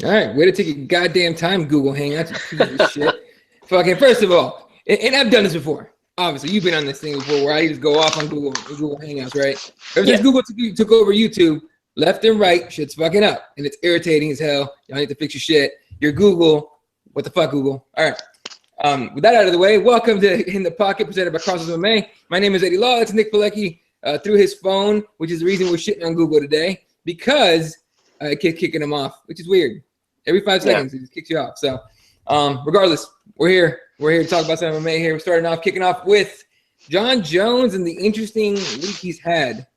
All right, way to take your goddamn time, Google Hangouts. You piece of shit. Fucking first of all, and I've done this before. Obviously, you've been on this thing before where I just go off on Google Hangouts, right? Ever since Google took over YouTube, left and right, shit's fucking up, and it's irritating as hell. Y'all need to fix your shit. Your Google, what the fuck, Google? All right. With that out of the way, welcome to In the Pocket, presented by CrossBonesMMA. My name is Eddie Law. That's Nick Pilecki through his phone, which is the reason we're shitting on Google today, because it kept kicking him off, which is weird. Every 5 seconds, it just kicks you off. So, regardless, we're here. We're here to talk about some MMA here. We're kicking off with Jon Jones and the interesting week he's had.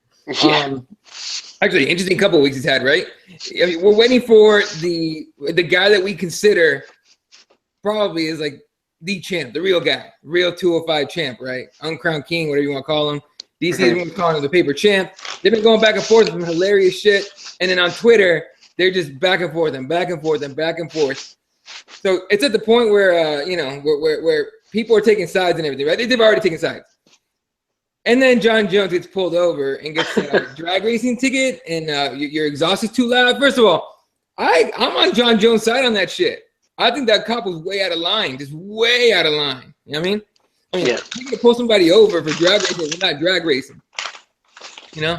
Actually, interesting couple of weeks he's had, right? I mean, we're waiting for the guy that we consider probably is like the champ, the real guy, real 205 champ, right? Uncrowned king, whatever you want to call him. DC is calling him the paper champ. They've been going back and forth with some hilarious shit. And then on Twitter, they're just back and forth and back and forth and back and forth. So it's at the point where, where people are taking sides and everything, right? They've already taken sides. And then Jon Jones gets pulled over and gets a drag racing ticket, and your exhaust is too loud. First of all, I'm on Jon Jones' side on that shit. I think that cop was way out of line, just way out of line. You know what I mean? You can pull somebody over for drag racing, but not drag racing. You know?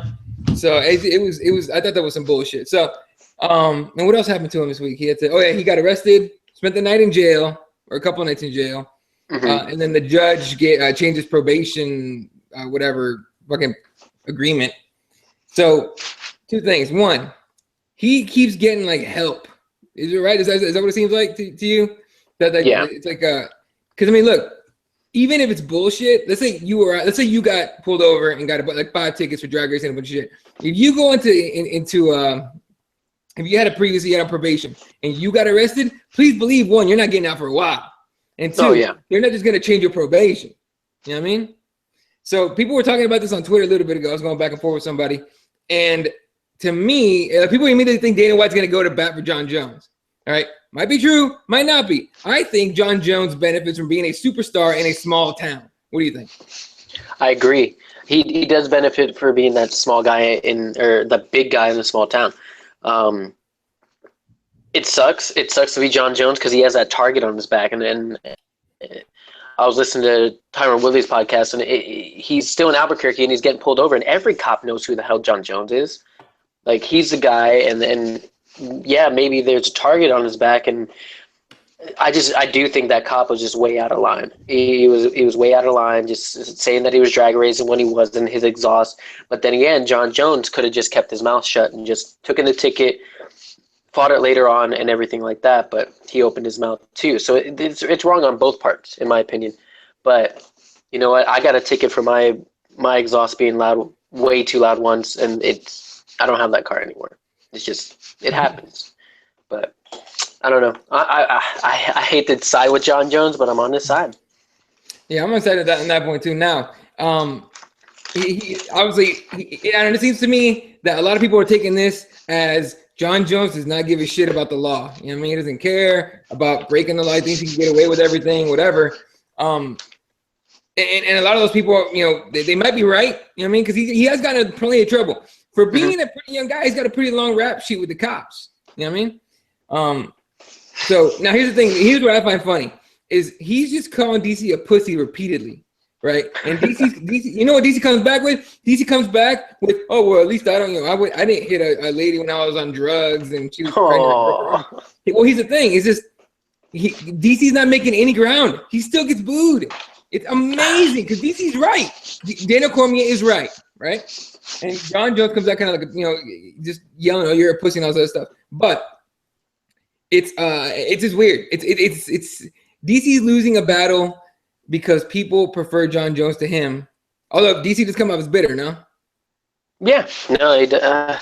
So it was. I thought that was some bullshit. So, and what else happened to him this week? He he got arrested, spent the night in jail, or a couple of nights in jail, and then the judge changed his probation. Whatever fucking agreement. So 2 things. 1, he keeps getting like help. Is it right? Is that what it seems like to you? It's like because I mean, look, even if it's bullshit, let's say you got pulled over and got like 5 tickets for drag racing and a bunch of shit. If you go into if you had on probation and you got arrested, please believe 1, you're not getting out for a while, and 2, they're not just gonna change your probation. You know what I mean? So people were talking about this on Twitter a little bit ago. I was going back and forth with somebody. And to me, people immediately think Dana White's going to go to bat for Jon Jones. All right. Might be true. Might not be. I think Jon Jones benefits from being a superstar in a small town. What do you think? I agree. He does benefit for being that small guy or the big guy in a small town. It sucks. It sucks to be Jon Jones because he has that target on his back. And I was listening to Tyron Woodley's podcast, and he's still in Albuquerque, and he's getting pulled over, and every cop knows who the hell Jon Jones is. Like, he's the guy, and maybe there's a target on his back, and I do think that cop was just way out of line. He was way out of line, just saying that he was drag racing when he wasn't, his exhaust. But then again, Jon Jones could have just kept his mouth shut and just took in the ticket, fought it later on and everything like that, but he opened his mouth too. So it's wrong on both parts, in my opinion. But you know what? I got a ticket for my exhaust being loud, way too loud once, and I don't have that car anymore. It's just, it happens. But I don't know. I hate to side with Jon Jones, but I'm on his side. Yeah, I'm on side of that on that point too. Now, he obviously, and it seems to me that a lot of people are taking this as Jon Jones does not give a shit about the law. You know what I mean? He doesn't care about breaking the law. He thinks he can get away with everything, whatever. And a lot of those people, they might be right. You know what I mean? Because he has gotten plenty of trouble. For being a pretty young guy, he's got a pretty long rap sheet with the cops. You know what I mean? So now here's the thing. Here's what I find funny is he's just calling DC a pussy repeatedly. Right, and DC, you know what DC comes back with? DC comes back with, oh well, at least I don't, I didn't hit a lady when I was on drugs and she was pregnant. Well, here's the thing: is just DC's not making any ground. He still gets booed. It's amazing because DC's right. Daniel Cormier is right, and Jon Jones comes out kind of like just yelling, "Oh, you're a pussy" and all that stuff. But it's just weird. It's DC's losing a battle because people prefer Jon Jones to him. Although DC just come off as bitter, no? Yeah, no, I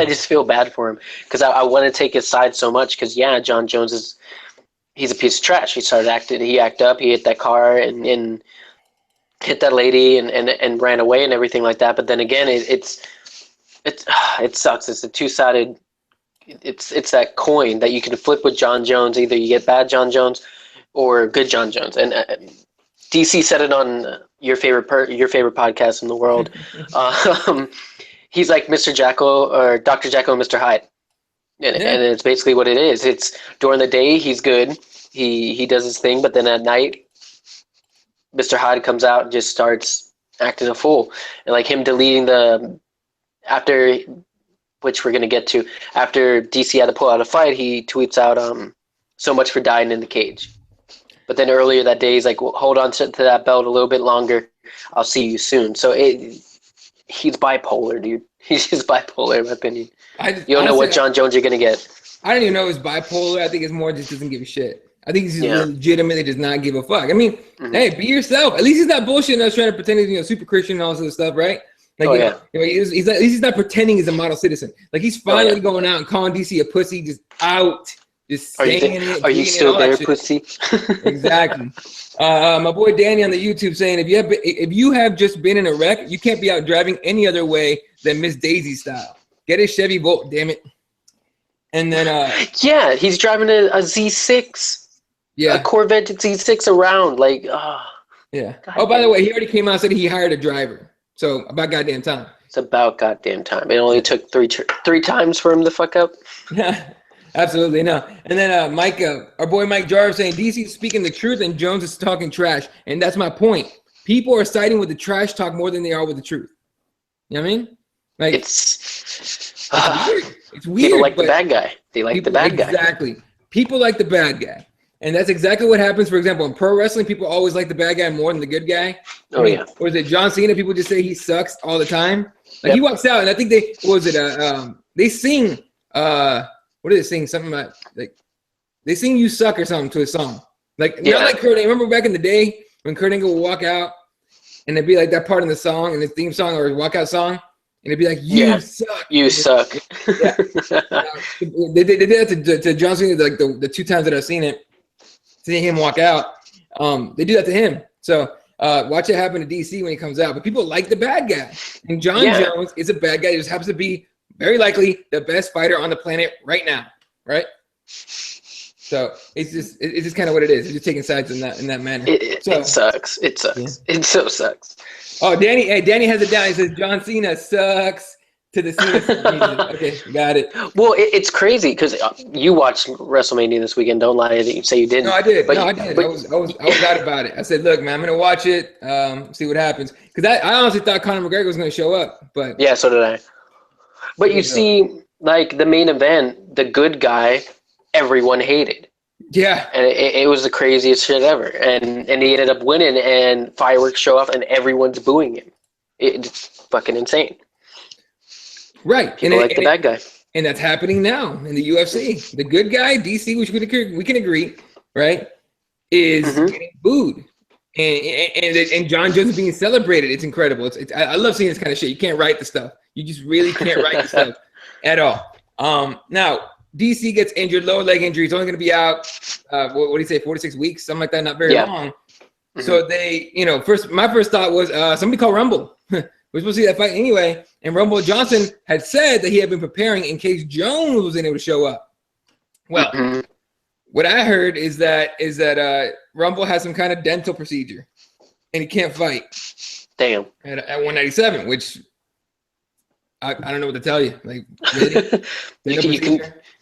just feel bad for him because I want to take his side so much because, Jon Jones he's a piece of trash. He acted up, he hit that car and hit that lady and ran away and everything like that. But then again, it sucks. It's a two-sided, it's that coin that you can flip with Jon Jones. Either you get bad Jon Jones or good Jon Jones. And DC said it on your favorite podcast in the world. He's like Mr. Jekyll or Dr. Jekyll and Mr. Hyde. And it's basically what it is. It's during the day he's good, he does his thing, but then at night, Mr. Hyde comes out and just starts acting a fool, and like him deleting after, which we're gonna get to, after DC had to pull out a fight, he tweets out so much for dying in the cage. But then earlier that day, he's like, well, hold on to that belt a little bit longer. I'll see you soon. So he's bipolar, dude. He's just bipolar, in my opinion. You don't know what John Jones you're going to get. I don't even know if it's bipolar. I think it's more just doesn't give a shit. I think he's just legitimately does not give a fuck. I mean, hey, be yourself. At least he's not bullshitting us trying to pretend he's super Christian and all this other stuff, right? Like, he's at least he's not pretending he's a model citizen. Like, he's finally going out and calling DC a pussy, just out. Just saying it. Are you still there, pussy? Exactly. My boy Danny on the YouTube saying, if you have just been in a wreck, you can't be out driving any other way than Miss Daisy style. Get a Chevy Volt, damn it. And then he's driving a Z6. Yeah, a Corvette Z6 around, like, yeah. God, by the way, he already came out and said he hired a driver. So about goddamn time. It's about goddamn time. It only took three times for him to fuck up. Yeah. Absolutely no. And then Mike, our boy Mike Jarvis saying DC's speaking the truth and Jones is talking trash, and that's my point. People are siding with the trash talk more than they are with the truth. You know what I mean? Like it's weird. It's weird. People like the bad guy. They like the bad guy. Exactly. People like the bad guy, and that's exactly what happens. For example, in pro wrestling, people always like the bad guy more than the good guy. Or is it John Cena? People just say he sucks all the time. Like he walks out, and I think they sing. What do they sing? Something about like they sing "You Suck" or something to a song. Like not like Kurt Angle. Remember back in the day when Kurt Angle would walk out and it'd be like that part in the song and his theme song or his walkout song, and it'd be like "You suck." You suck. Yeah. They did that to John Cena like the two times that I've seen it. Seeing him walk out, they do that to him. So watch it happen to DC when he comes out. But people like the bad guy, and John Jones is a bad guy. He just happens to be very likely the best fighter on the planet right now, right? So it's just kind of what it is. It's just taking sides in that manner. It sucks. It sucks. Yeah. It so sucks. Oh, Danny has it down. He says John Cena sucks to the Cena. Okay, got it. Well, it's crazy because you watched WrestleMania this weekend. Don't lie that you say you didn't. No, I did. I did. I was out about it. I said, look, man, I'm gonna watch it. See what happens. Because I honestly thought Conor McGregor was gonna show up, but yeah, so did I. But you see, like the main event, the good guy, everyone hated. Yeah. And it was the craziest shit ever. And he ended up winning, and fireworks show up, and everyone's booing him. It's fucking insane. Right. People like the bad guy. And that's happening now in the UFC. The good guy, DC, which we can agree, right, is getting booed. And John Jones is being celebrated. It's incredible. I love seeing this kind of shit. You can't write the stuff. You just really can't write the stuff at all. Now, DC gets injured, lower leg injury. He's only going to be out, what do you say, 46 weeks, something like that, not very long. Mm-hmm. So they, my first thought was somebody call Rumble. We're supposed to see that fight anyway. And Rumble Johnson had said that he had been preparing in case Jones wasn't able to show up. Well, what I heard is that Rumble has some kind of dental procedure and he can't fight. Damn. At 197, which I don't know what to tell you. Like, really?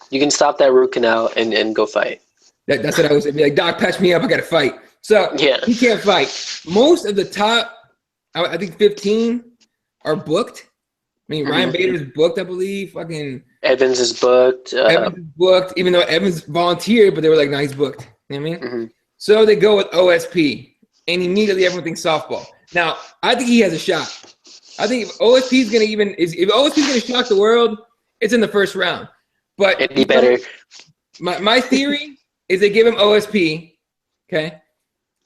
you can stop that root canal and go fight. That's what I was saying. Be like, Doc, patch me up. I got to fight. So he can't fight. Most of the top, I think 15 are booked. I mean, Ryan Bader's booked, I believe. Fucking Evans is booked. Evans is booked, even though Evans volunteered, but they were like, no, he's booked. You know what I mean? So they go with OSP, and immediately everyone thinks softball. Now, I think he has a shot. I think if OSP is gonna shock the world, it's in the first round. But it'd be better. My theory is they give him OSP, okay,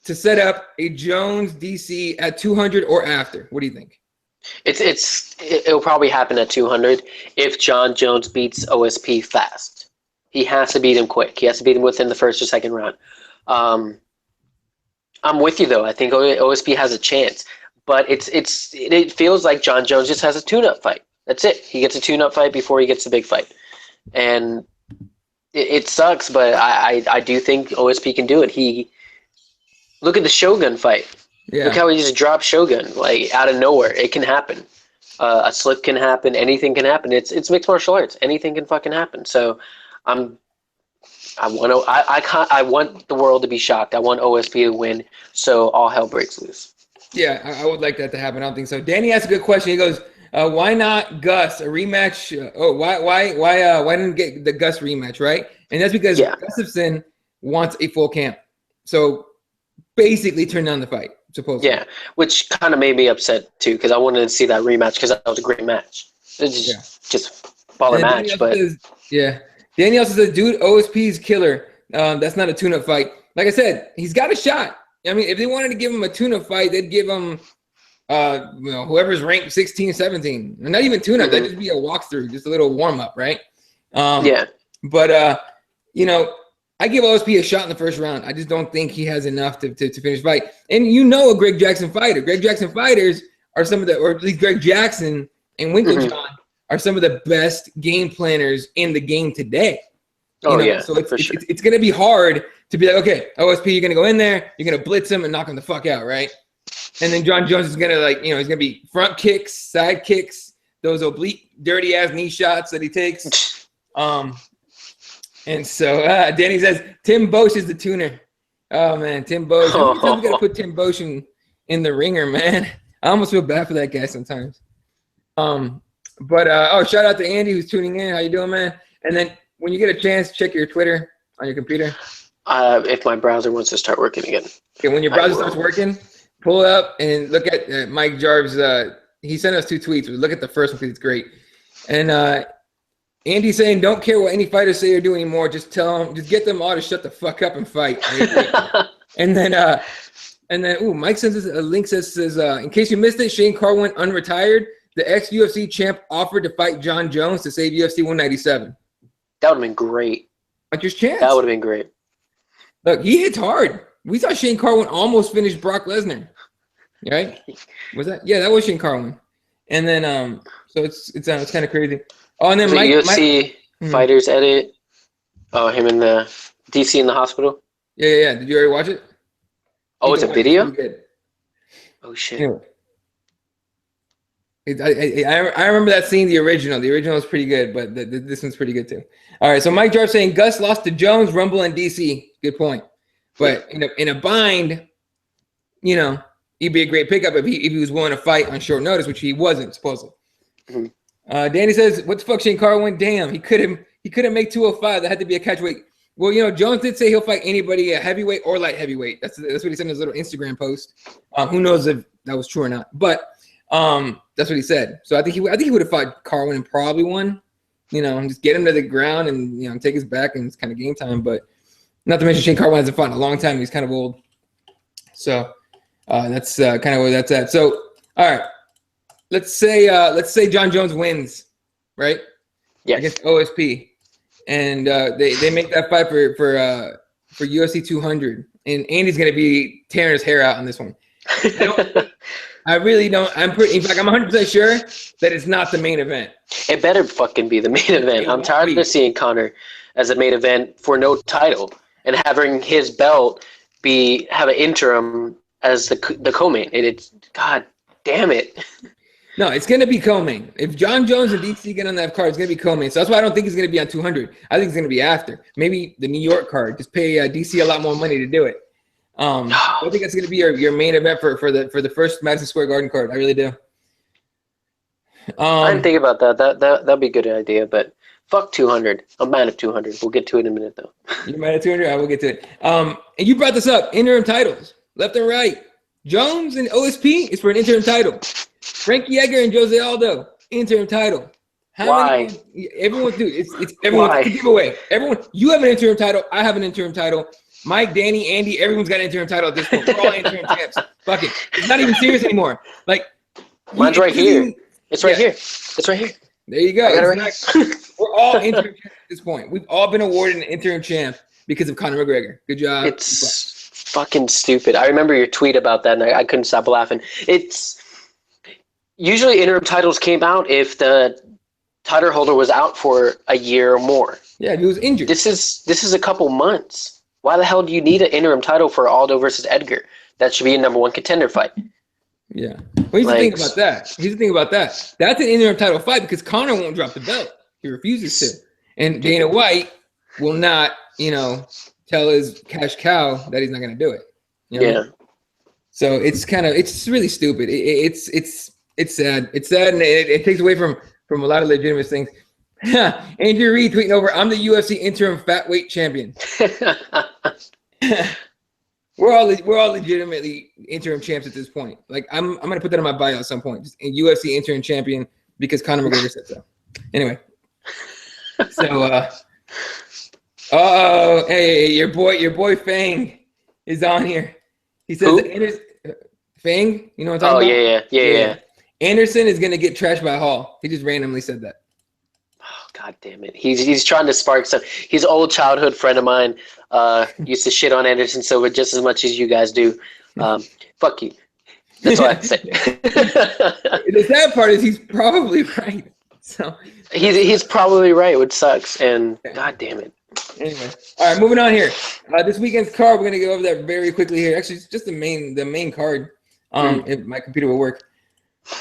to set up a Jones DC at 200 or after. What do you think? It'll probably happen at 200 if John Jones beats OSP fast. He has to beat him quick. He has to beat him within the first or second round. I'm with you though. I think OSP has a chance, but it feels like John Jones just has a tune-up fight. That's it. He gets a tune-up fight before he gets the big fight, and it sucks. But I do think OSP can do it. Look at the Shogun fight. Yeah. Look how he just dropped Shogun like out of nowhere. It can happen. A slip can happen. Anything can happen. It's mixed martial arts. Anything can fucking happen. So I want the world to be shocked. I want OSP to win. So all hell breaks loose. Yeah, I would like that to happen. I don't think so. Danny asked a good question. He goes, "Why not Gus a rematch? Why didn't get the Gus rematch? Right?" And that's because Gustafson wants a full camp. So basically, turn down the fight. Supposedly. Yeah, which kind of made me upset too because I wanted to see that rematch because that was a great match. It's just baller match, but Danny also says, "Dude, OSP's killer. That's not a tune-up fight. Like I said, he's got a shot. I mean, if they wanted to give him a tune-up fight, they'd give him, whoever's ranked 16, 17. Not even tune-up. That'd just be a walkthrough, just a little warm-up, right? But I give OSP a shot in the first round. I just don't think he has enough to finish the fight. And a Greg Jackson fighter. Greg Jackson fighters are some of the, or at least Greg Jackson and Winklejohn are some of the best game planners in the game today. So it's going to be hard to be like, okay, OSP, you're going to go in there, you're going to blitz him and knock him the fuck out, right? And then John Jones is going to he's going to be front kicks, side kicks, those oblique, dirty ass knee shots that he takes. And so Danny says, Tim Bosch is the tuner. Oh, man, Tim Bosch. How many times we got to put Tim Bosch in the ringer, man? I almost feel bad for that guy sometimes. Shout out to Andy who's tuning in. How you doing, man? And then when you get a chance, check your Twitter on your computer. If my browser wants to start working again. Okay, when your browser starts working, pull it up and look at Mike Jarv's. He sent us 2 tweets. Look at the first one because it's great. And Andy's saying, don't care what any fighters say or do anymore. Just get them all to shut the fuck up and fight. and then Mike sends us a link says in case you missed it, Shane Carwin unretired. The ex-UFC champ offered to fight John Jones to save UFC 197. That would have been great. Like your chance. That would have been great. Look, he hits hard. We saw Shane Carwin almost finish Brock Lesnar. Right? Was that? Yeah, that was Shane Carwin. And then so it's kind of crazy. Oh, and then Mike UFC fighters edit. Oh, him in the DC in the hospital. Yeah. Did you already watch it? Oh, it's a video. Oh shit. Anyway. I remember that scene, the original. The original was pretty good, but this one's pretty good too. All right, so Mike Jarve saying Gus lost to Jones, Rumble, and DC. Good point. But in a bind, he'd be a great pickup if he was willing to fight on short notice, which he wasn't supposedly. Danny says, "What the fuck, Shane Carwin? Damn, he couldn't make 205. That had to be a catchweight." Well, Jones did say he'll fight anybody, a heavyweight or light heavyweight. That's what he said in his little Instagram post. Who knows if that was true or not? But that's what he said. So I think he would have fought Carwin and probably won. Just get him to the ground and take his back and it's kind of game time. But not to mention Shane Carwin hasn't fought in a long time. He's kind of old. So that's kind of where that's at. So all right, let's say John Jones wins, right? Yeah, against OSP, and they make that fight for UFC 200, and Andy's gonna be tearing his hair out on this one. I really don't. In fact, I'm 100% sure that it's not the main event. It better fucking be the main event. I'm tired of seeing Conor as a main event for no title and having his belt have an interim as the co-main. It's God damn it. No, it's going to be co-main. If John Jones and DC get on that card, it's going to be co-main. So that's why I don't think he's going to be on 200. I think it's going to be after. Maybe the New York card. Just pay DC a lot more money to do it. I think it's going to be your main event for the first Madison Square Garden card. I really do. I didn't think about that. That'd be a good idea, but fuck 200. I'm mad at 200. We'll get to it in a minute, though. You're mad at 200? I will get to it. And you brought this up. Interim titles. Left and right. Jones and OSP is for an interim title. Frankie Edgar and Jose Aldo, interim title. Why? Everyone, dude, it's everyone. It's a giveaway. Everyone, you have an interim title. I have an interim title. Mike, Danny, Andy, everyone's got an interim title at this point. We're all interim champs. Fuck it. It's not even serious anymore. Like, mine's right here. It's right here. It's right here. There you go. We're all interim champs at this point. We've all been awarded an interim champ because of Conor McGregor. Good job. It's fucking stupid. I remember your tweet about that, and I couldn't stop laughing. It's usually interim titles came out if the title holder was out for a year or more. Yeah, he was injured. This is a couple months. Why the hell do you need an interim title for Aldo versus Edgar? That should be a #1 contender fight. Yeah. Well, here's the thing about that. Here's the thing about that. That's an interim title fight because Conor won't drop the belt. He refuses to. And Dana White will not, tell his cash cow that he's not going to do it. You know what I mean? So it's really stupid. It's sad. It's sad, and it takes away from a lot of legitimate things. Andrew Reed tweeting over, I'm the UFC interim fat weight champion. We're all legitimately interim champs at this point. Like I'm gonna put that on my bio at some point. Just a UFC interim champion because Conor McGregor said so. Anyway. So hey, your boy Fang is on here. He says Fang, you know what I'm talking about? Yeah. Anderson is gonna get trashed by Hall. He just randomly said that. Oh, God damn it. He's trying to spark some. He's an old childhood friend of mine. Used to shit on Anderson Silva just as much as you guys do. Fuck you. That's what I say. The sad part is he's probably right. So he's probably right, which sucks. And God damn it. Anyway, all right, moving on here. This weekend's card, we're gonna go over that very quickly here. Actually, it's just the main card. If my computer will work.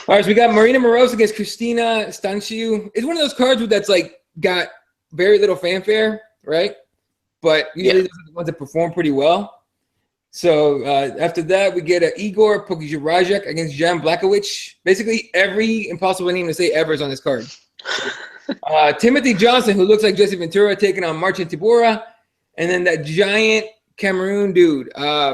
All right, so we got Marina Moroz against Christina Stanciu. It's one of those cards that's like got very little fanfare, right? But usually those are the ones that perform pretty well. So after that, we get Igor Pokrzywajek against Jan Blachowicz. Basically, every impossible name to say ever is on this card. Timothy Johnson, who looks like Jesse Ventura, taking on Marcin Tybura. And then that giant Cameroon dude,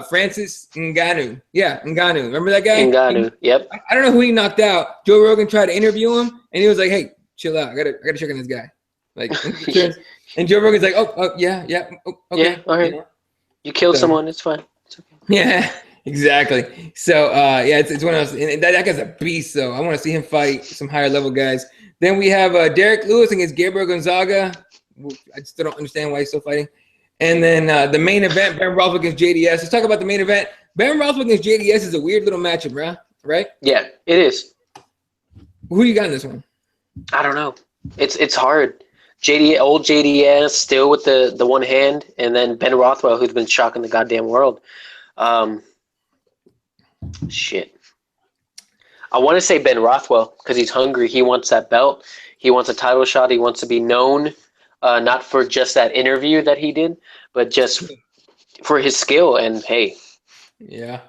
Francis Ngannou. Yeah, Ngannou. Remember that guy? Ngannou, yep. I don't know who he knocked out. Joe Rogan tried to interview him, and he was like, hey, chill out. I gotta check on this guy. Like, and Joe Rogan's like, yeah. Okay. Yeah, all right. You killed someone, it's fine. It's okay. Yeah, exactly. So, it's one of those. And that guy's a beast, so I want to see him fight some higher level guys. Then we have Derek Lewis against Gabriel Gonzaga. I still don't understand why he's still fighting. And then the main event, Ben Rothwell against JDS. Let's talk about the main event. Ben Rothwell against JDS is a weird little matchup, bro. Right? Yeah, it is. Who you got in this one? I don't know. It's hard. Old JDS still with the one hand, and then Ben Rothwell, who's been shocking the goddamn world. Shit. I want to say Ben Rothwell because he's hungry. He wants that belt. He wants a title shot. He wants to be known. Not for just that interview that he did, but just for his skill. And hey, yeah,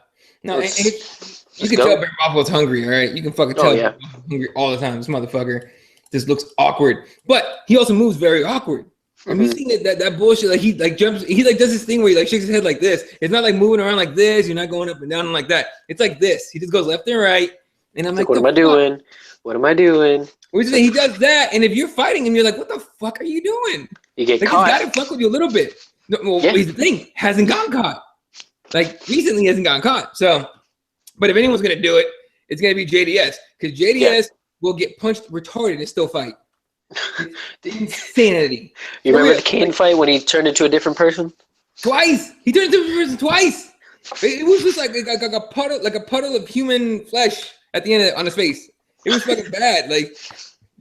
no, you can tell Ben Rothwell's hungry. All right, you can fucking tell he's hungry all the time. This motherfucker just looks awkward, but he also moves very awkward. Have you seen that bullshit? Like he jumps, he does this thing where he shakes his head like this. It's not like moving around like this. You're not going up and down like that. It's like this. He just goes left and right. And I'm like, what am I doing? What am I doing? He does that, and if you're fighting him, you're like, what the fuck are you doing? You get caught. He's got to fuck with you a little bit. No, well, here's the thing. Hasn't gotten caught. Recently hasn't gotten caught. So, but if anyone's going to do it, it's going to be JDS. Because JDS will get punched retarded and still fight. Insanity. You remember the Kane fight when he turned into a different person? Twice. He turned into a different person twice. It was just like a puddle of human flesh at the end on his face. It was fucking bad.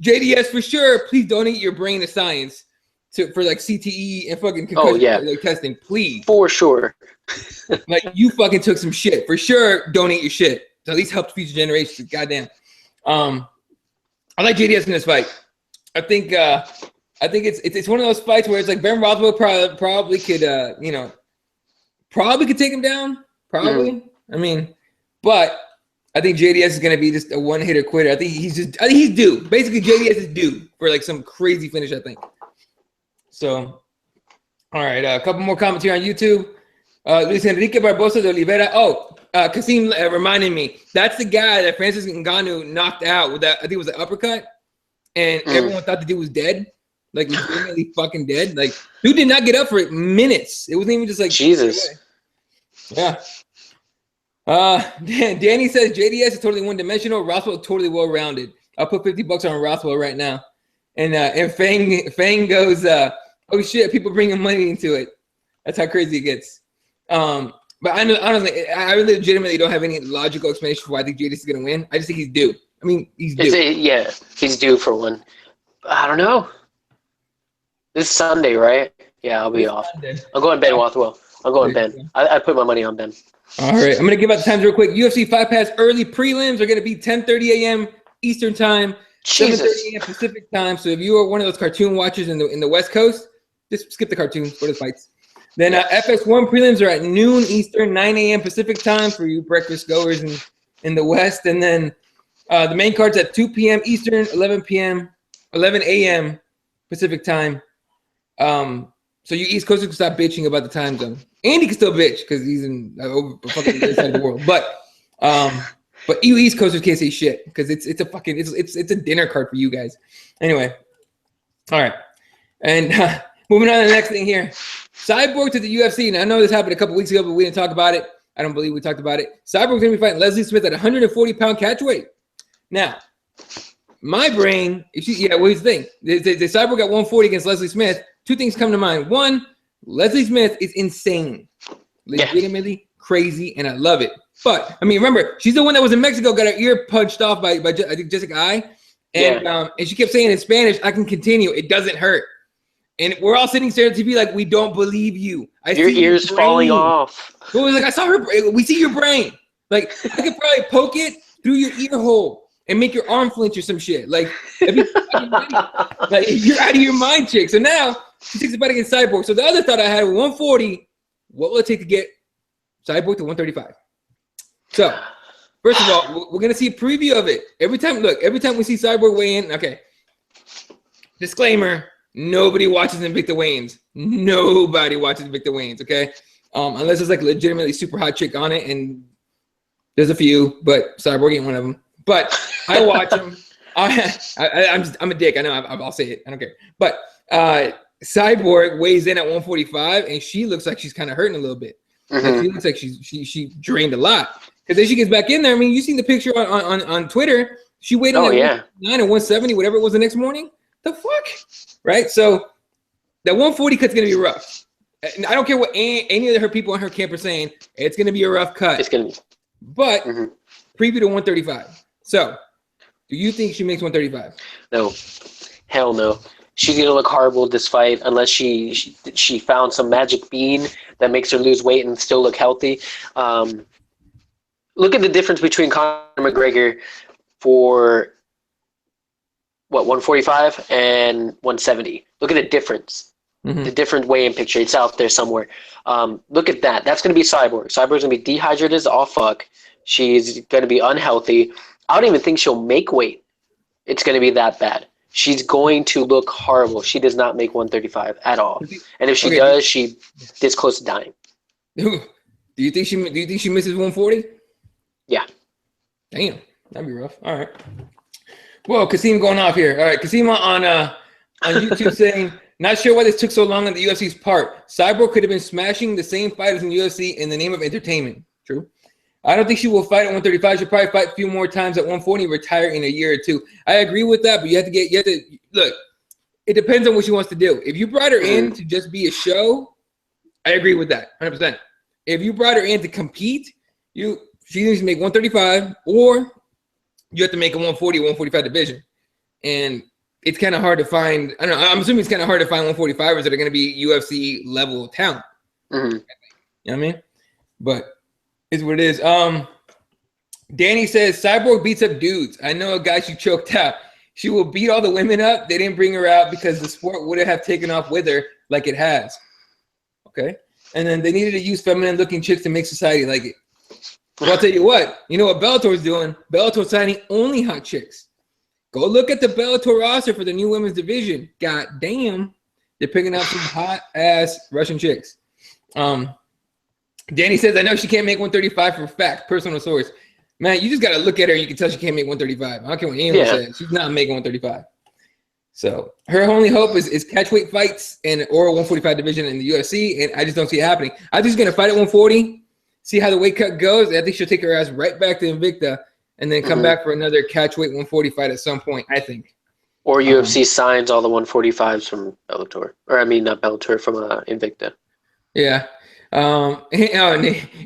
JDS for sure. Please donate your brain to science for CTE and fucking concussion testing. Please, for sure. You fucking took some shit for sure. Donate your shit to at least help future generations. Goddamn. I like JDS in this fight. I think it's one of those fights where it's like Ben Rothwell probably could take him down. Probably. I mean, but I think JDS is going to be just a one-hitter quitter. I think he's due. Basically, JDS is due for some crazy finish, I think. So, all right, a couple more comments here on YouTube. Luis Enrique Barbosa de Oliveira. Kasim reminded me. That's the guy that Francis Ngannou knocked out with that, I think it was an uppercut, and everyone thought the dude was dead. Legitimately fucking dead. Dude did not get up for minutes. It wasn't even just Jesus. Yeah. Danny says JDS is totally one-dimensional. Rothwell totally well-rounded. I'll put $50 on Rothwell right now. And Fang goes, oh shit, people bringing money into it. That's how crazy it gets. But I really legitimately don't have any logical explanation for why I think JDS is gonna win. I just think he's due. I mean, he's due. He's due for one. I don't know. This is Sunday, right? Yeah, I'll be off. Sunday. I'm going Ben Rothwell. I'm going Ben. I put my money on Ben. All right, I'm gonna give out the times real quick. UFC Fight Pass early prelims are gonna be 10:30 a.m. Eastern time, 7:30 a.m. Pacific time. So if you are one of those cartoon watchers in the West Coast, just skip the cartoons, go to the fights. Then FS1 prelims are at noon Eastern, 9 a.m. Pacific time for you breakfast goers in the West. And then the main card's at 2 p.m. Eastern, 11 a.m. Pacific time. So you East Coasters can stop bitching about the time zone. Andy can still bitch because he's in over fucking the other side of the world. But you East Coasters can't say shit because it's a dinner card for you guys. Anyway, all right, and moving on to the next thing here. Cyborg to the UFC. Now I know this happened a couple weeks ago, but we didn't talk about it. I don't believe we talked about it. Cyborg's gonna be fighting Leslie Smith at 140-pound catchweight. Now, my brain, what's the thing? The Cyborg at 140 against Leslie Smith. Two things come to mind. One, Leslie Smith is insane, legitimately crazy, and I love it. But I mean, remember, she's the one that was in Mexico, got her ear punched off by I think Jessica I, and she kept saying in Spanish, "I can continue. It doesn't hurt." And we're all sitting there at TV like, we don't believe you. Your ear's falling off. It was like, I saw her. We see your brain. Like, I could probably poke it through your ear hole and make your arm flinch or some shit. Like, you're out of your mind, chick. So now she takes it back against Cyborg. So the other thought I had, 140, what will it take to get Cyborg to 135? So, first of all, we're going to see a preview of it. Every time we see Cyborg weigh in, okay, disclaimer, nobody watches Invicta weigh-ins. Nobody watches Invicta weigh-ins, okay? Unless there's like legitimately super hot chick on it, and there's a few, but Cyborg ain't one of them. But I watch them. I'm a dick. I know. I'll say it. I don't care. But Cyborg weighs in at 145, and she looks like she's kind of hurting a little bit. Mm-hmm. Like she looks like she drained a lot. Because then she gets back in there. I mean, you seen the picture on Twitter. She weighed in at 169 or 170, whatever it was the next morning. The fuck? Right? So that 140 cut's going to be rough. And I don't care what any of her people on her camp are saying. It's going to be a rough cut. It's going to be. But preview to 135. So do you think she makes 135? No. Hell no. She's going to look horrible this fight unless she found some magic bean that makes her lose weight and still look healthy. Look at the difference between Conor McGregor for, 145 and 170. Look at the difference. Mm-hmm. The different weigh-in picture. It's out there somewhere. Look at that. That's going to be Cyborg. Cyborg's going to be dehydrated as all fuck. She's going to be unhealthy. I don't even think she'll make weight. It's going to be that bad. She's going to look horrible. She does not make 135 at all. And if she does, she gets close to dying. Do you think she misses 140? Yeah. Damn. That'd be rough. All right. Whoa, Kasim going off here. All right, Kasim on YouTube saying, not sure why this took so long on the UFC's part. Cyborg could have been smashing the same fighters in the UFC in the name of entertainment. True. I don't think she will fight at 135. She'll probably fight a few more times at 140, retire in a year or two. I agree with that, but you have to look. It depends on what she wants to do. If you brought her in to just be a show, I agree with that 100%. If you brought her in to compete, she needs to make 135, or you have to make a 140, 145 division. And it's kind of hard to find. I don't know. I'm assuming it's kind of hard to find 145ers that are going to be UFC level talent. Mm-hmm. You know what I mean? But it's what it is. Danny says, Cyborg beats up dudes. I know a guy she choked out. She will beat all the women up. They didn't bring her out because the sport wouldn't have taken off with her like it has. Okay. And then they needed to use feminine-looking chicks to make society like it. Well, I'll tell you what. You know what Bellator's doing? Bellator's signing only hot chicks. Go look at the Bellator roster for the new women's division. God damn. They're picking out some hot-ass Russian chicks. Danny says, I know she can't make 135 for a fact. Personal source. Man, you just got to look at her and you can tell she can't make 135. I don't care what anyone says. She's not making 135. So her only hope is catchweight fights or a 145 division in the UFC, and I just don't see it happening. I think she's going to fight at 140, see how the weight cut goes, and I think she'll take her ass right back to Invicta and then come back for another catchweight 140 fight at some point, I think. Or UFC signs all the 145s from Bellator. Or, I mean, not Bellator, from Invicta. Yeah.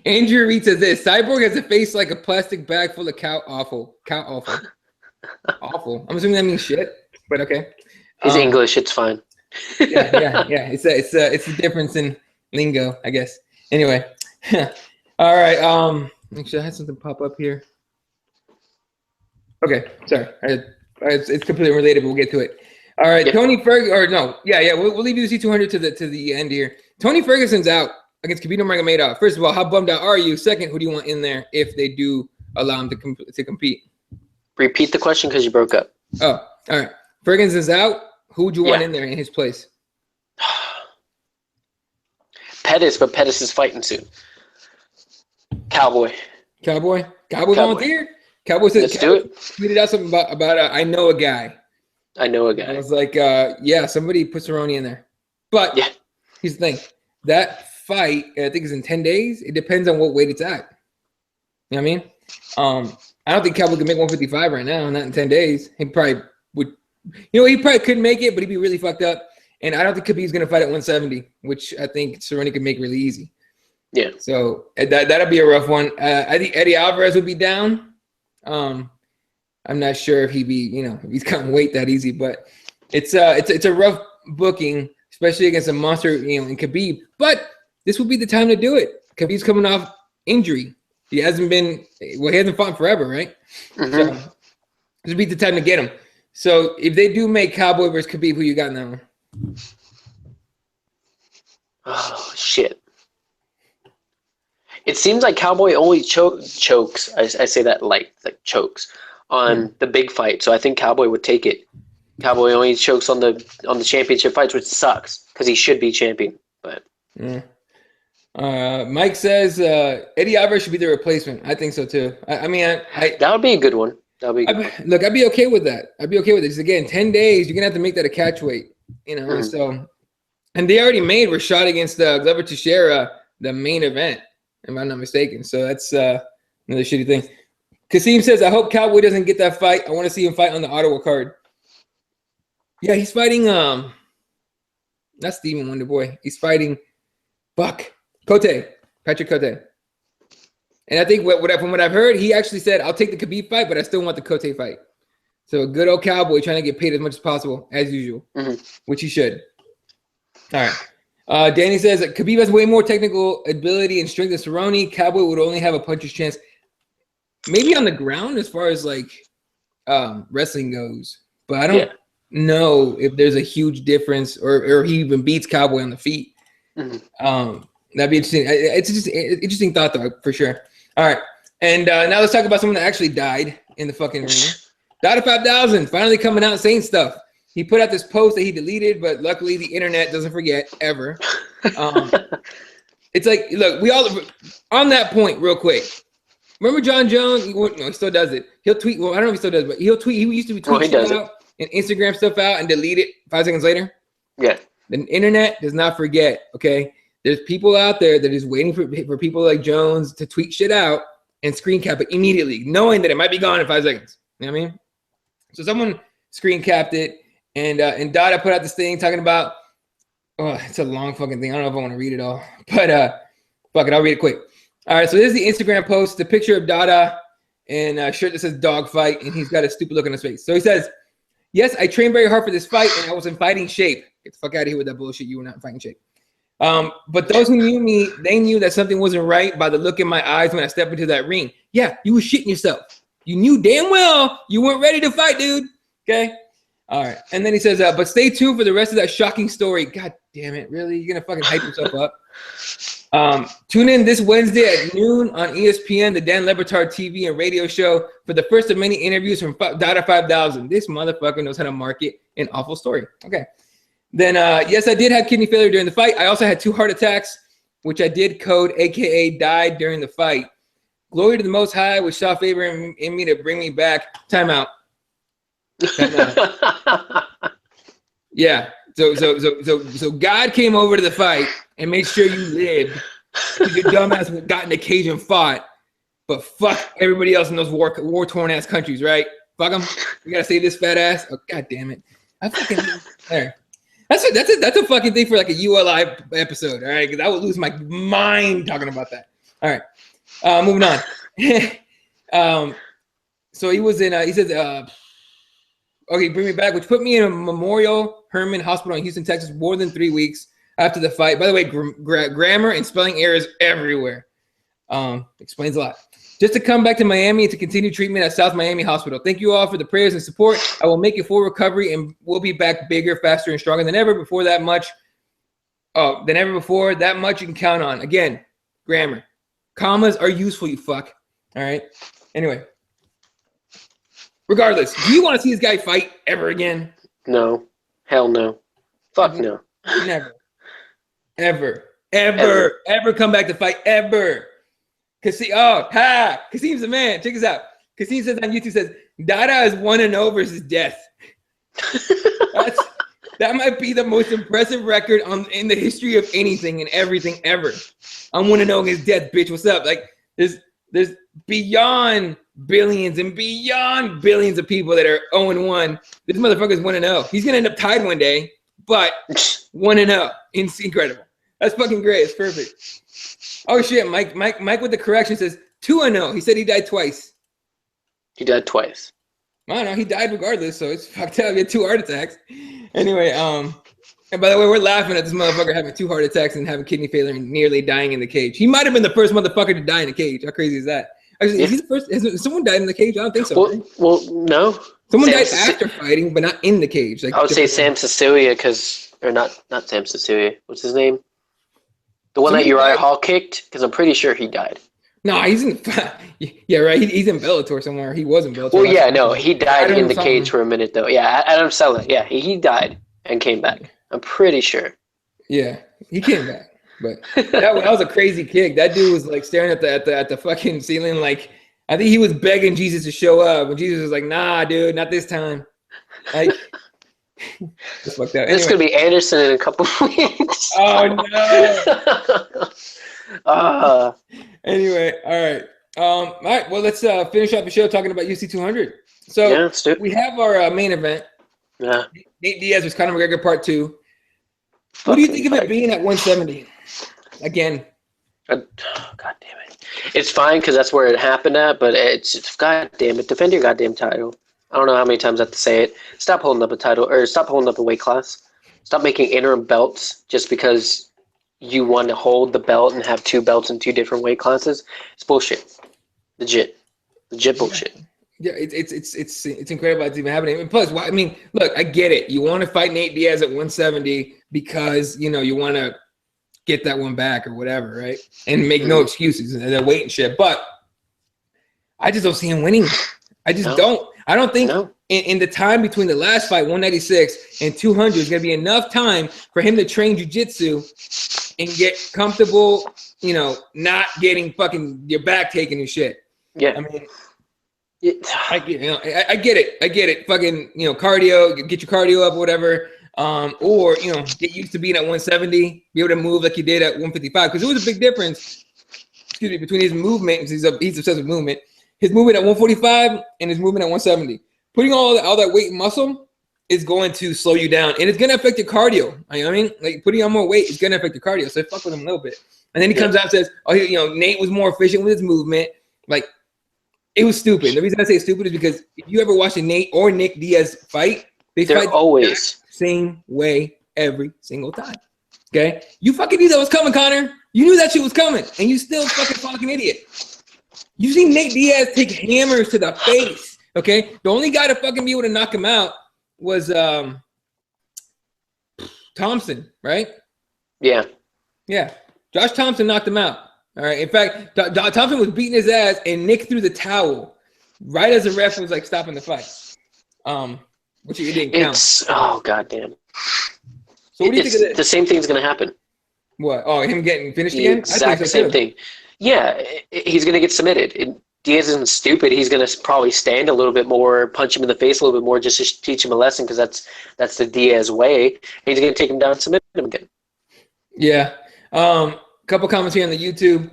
Andrew Reed says this: Cyborg has a face like a plastic bag full of cow awful. Awful. I'm assuming that means shit, but okay. It's English. It's fine. yeah. It's the difference in lingo, I guess. Anyway, all right. Actually, I had something pop up here. Okay, sorry. It's completely related, but we'll get to it. All right, Yeah. Tony Ferguson, or no, yeah. We'll leave UFC 200 to the end here. Tony Ferguson's out against Khabib Nurmagomedov. First of all, how bummed out are you? Second, who do you want in there if they do allow him to compete? Repeat the question because you broke up. Oh, all right. Ferguson's out. Who would you want in there in his place? Pettis, but Pettis is fighting soon. Cowboy Volunteered. Cowboy said, Let's do it. Tweeted out something about I know a guy. I know a guy. I was like, yeah, somebody put Cerrone in there. But here's the thing. That fight, I think, is in 10 days. It depends on what weight it's at. You know what I mean? I don't think Cowboy could make 155 right now, not in 10 days. He probably would. He probably could make it, but he'd be really fucked up. And I don't think Khabib's going to fight at 170, which I think Cerrone could make really easy. Yeah. So that'll be a rough one. I think Eddie Alvarez would be down. I'm not sure if he'd be, if he's cutting weight that easy, but it's a rough booking, especially against a monster, in Khabib. But this would be the time to do it. Khabib's coming off injury. He hasn't fought forever, right? Mm-hmm. So this would be the time to get him. So if they do make Cowboy versus Khabib, who you got in that one? Oh shit! It seems like Cowboy only chokes. I say that like chokes on the big fight. So I think Cowboy would take it. Cowboy only chokes on the championship fights, which sucks because he should be champion. But Mike says Eddie Alvarez should be the replacement. I think so too. I mean, that would be a good one. Look, I'd be okay with that. Because again, 10 days, you're gonna have to make that a catch weight. So, and they already made Rashad against Glover Teixeira the main event, if I'm not mistaken. So that's another shitty thing. Kasim says, I hope Cowboy doesn't get that fight. I want to see him fight on the Ottawa card. Yeah, he's fighting not Steven Wonderboy. He's fighting Patrick Cote. And I think from what I've heard, he actually said, I'll take the Khabib fight, but I still want the Cote fight. So a good old Cowboy trying to get paid as much as possible, as usual, which he should. All right. Danny says that Khabib has way more technical ability and strength than Cerrone. Cowboy would only have a puncher's chance. Maybe on the ground as far as wrestling goes. But I don't know if there's a huge difference or he even beats Cowboy on the feet. That'd be interesting. It's just an interesting thought, though, for sure. All right. And now let's talk about someone that actually died in the fucking ring. Dada 5000 finally coming out saying stuff. He put out this post that he deleted, but luckily the internet doesn't forget ever. It's like, look, we all on that point real quick. Remember John Jones? He still does it. He'll tweet. Well, I don't know if he still does, but he'll tweet. He used to be tweeting out and Instagram stuff out and delete it 5 seconds later. Yeah. The internet does not forget. Okay, there's people out there that is waiting for people like Jones to tweet shit out and screen cap it immediately, knowing that it might be gone in 5 seconds. You know what I mean? So someone screen capped it, and Dada put out this thing talking about. Oh, it's a long fucking thing. I don't know if I want to read it all, but fuck it, I'll read it quick. All right, so this is the Instagram post, the picture of Dada in a shirt that says dog fight, and he's got a stupid look on his face. So he says, yes, I trained very hard for this fight, and I was in fighting shape. Get the fuck out of here with that bullshit. You were not in fighting shape. But those who knew me, they knew that something wasn't right by the look in my eyes when I stepped into that ring. Yeah, you were shitting yourself. You knew damn well you weren't ready to fight, dude. Okay? All right. And then he says, but stay tuned for the rest of that shocking story. God damn it. Really? You're going to fucking hype yourself up? Tune in this Wednesday at noon on ESPN, the Dan Le Batard TV and radio show, for the first of many interviews from Dada 5000. This motherfucker knows how to market an awful story. Okay. Then, yes, I did have kidney failure during the fight. I also had 2 heart attacks, which I did code, a.k.a. died during the fight. Glory to the Most High, which saw favor in me to bring me back. Time out. Yeah. So God came over to the fight and made sure you lived. Your dumbass got in the cage and fought, but fuck everybody else in those war-torn ass countries, right? Fuck them. We gotta save this fat ass. Oh, God damn it! I fucking there. That's a fucking thing for like a ULI episode, all right? Because I would lose my mind talking about that. All right, moving on. So he was in. He says, "Okay, bring me back," which put me in a Memorial Hermann Hospital in Houston, Texas, more than 3 weeks. after the fight. By the way, grammar and spelling errors everywhere. Explains a lot. Just to come back to Miami and to continue treatment at South Miami Hospital. Thank you all for the prayers and support. I will make a full recovery and we'll be back bigger, faster, and stronger than ever before that much. Than ever before. That much you can count on. Again, grammar. Commas are useful, you fuck. All right. Anyway. Regardless, do you want to see this guy fight ever again? No. Hell no. Fuck no. Never. Ever come back to fight ever. Kasim's the man. Check this out. Kasim says on YouTube, says, Dada is 1-0 versus death. That might be the most impressive record in the history of anything and everything ever. I'm 1-0 against death, bitch. What's up? Like, there's beyond billions and beyond billions of people that are 0-1. This motherfucker's 1-0. He's gonna end up tied one day, but 1-0. It's incredible. That's fucking great. It's perfect. Oh shit, Mike with the correction says 2-0. He said he died twice. He died twice. I don't know. He died regardless, so it's fucked up. He had 2 heart attacks. Anyway, and by the way, we're laughing at this motherfucker having 2 heart attacks and having kidney failure and nearly dying in the cage. He might have been the first motherfucker to die in a cage. How crazy is that? Actually, is he the first? Has someone died in the cage? I don't think so. Well, no. Someone died after fighting, but not in the cage. Like, I would say Sam Cecilia, or not Sam Cecilia. What's his name? The one that Uriah Hall kicked, because I'm pretty sure he died. No, he's in. Yeah, right. He's in Bellator somewhere. He was in Bellator. Well, yeah, no, he died in the cage for a minute though. Yeah, Adam Sella. Yeah, he died and came back. I'm pretty sure. Yeah, he came back, but that was a crazy kick. That dude was like staring at the fucking ceiling, like I think he was begging Jesus to show up, and Jesus was like, "Nah, dude, not this time." Like. It's fucked up. Anyway. This could be Anderson in a couple of weeks. Oh no. Anyway, all right. All right. Well, let's finish up the show talking about UFC 200. So yeah, let's do it. We have our main event. Yeah. Nate Diaz was Conor McGregor Part 2. What do you think of it being at 170? Again. God damn it. It's fine because that's where it happened at, but it's God damn it. Defend your goddamn title. I don't know how many times I have to say it. Stop holding up a title, or stop holding up a weight class. Stop making interim belts just because you want to hold the belt and have 2 belts in 2 different weight classes. It's bullshit. Legit bullshit. Yeah, it's incredible it's even happening. And plus, I mean, look, I get it. You want to fight Nate Diaz at 170 because you want to get that one back or whatever, right? And make no excuses. And they're waiting shit. But I just don't see him winning. I just don't. I don't think in the time between the last fight, 196 and 200, is going to be enough time for him to train jiu-jitsu and get comfortable, not getting fucking your back taken and shit. Yeah. I mean, I get it. Fucking, cardio, get your cardio up or whatever. Or, get used to being at 170, be able to move like you did at 155. Because there was a big difference, between his movement, he's obsessed with movement, his movement at 145 and his movement at 170. Putting all that weight and muscle is going to slow you down, and it's going to affect your cardio. You know what I mean? Like, putting on more weight is going to affect your cardio, so fuck with him a little bit. And then he comes out and says, Nate was more efficient with his movement. Like, it was stupid. The reason I say stupid is because if you ever watch a Nate or Nick Diaz fight, they're fight always the same way every single time. Okay? You fucking knew that was coming, Connor. You knew that shit was coming, and you still fucking idiot. You see Nate Diaz take hammers to the face, okay? The only guy to fucking be able to knock him out was Thompson, right? Yeah. Yeah. Josh Thompson knocked him out. All right. In fact, Thompson was beating his ass, and Nick threw the towel right as the ref was like stopping the fight. Which it didn't count. Oh goddamn. So what do you think of this? The same thing's gonna happen. What? Oh, him getting finished again? Exact same thing. Yeah, he's going to get submitted. Diaz isn't stupid. He's going to probably stand a little bit more, punch him in the face a little bit more, just to teach him a lesson, because that's the Diaz way. And he's going to take him down and submit him again. Yeah. Couple comments here on the YouTube.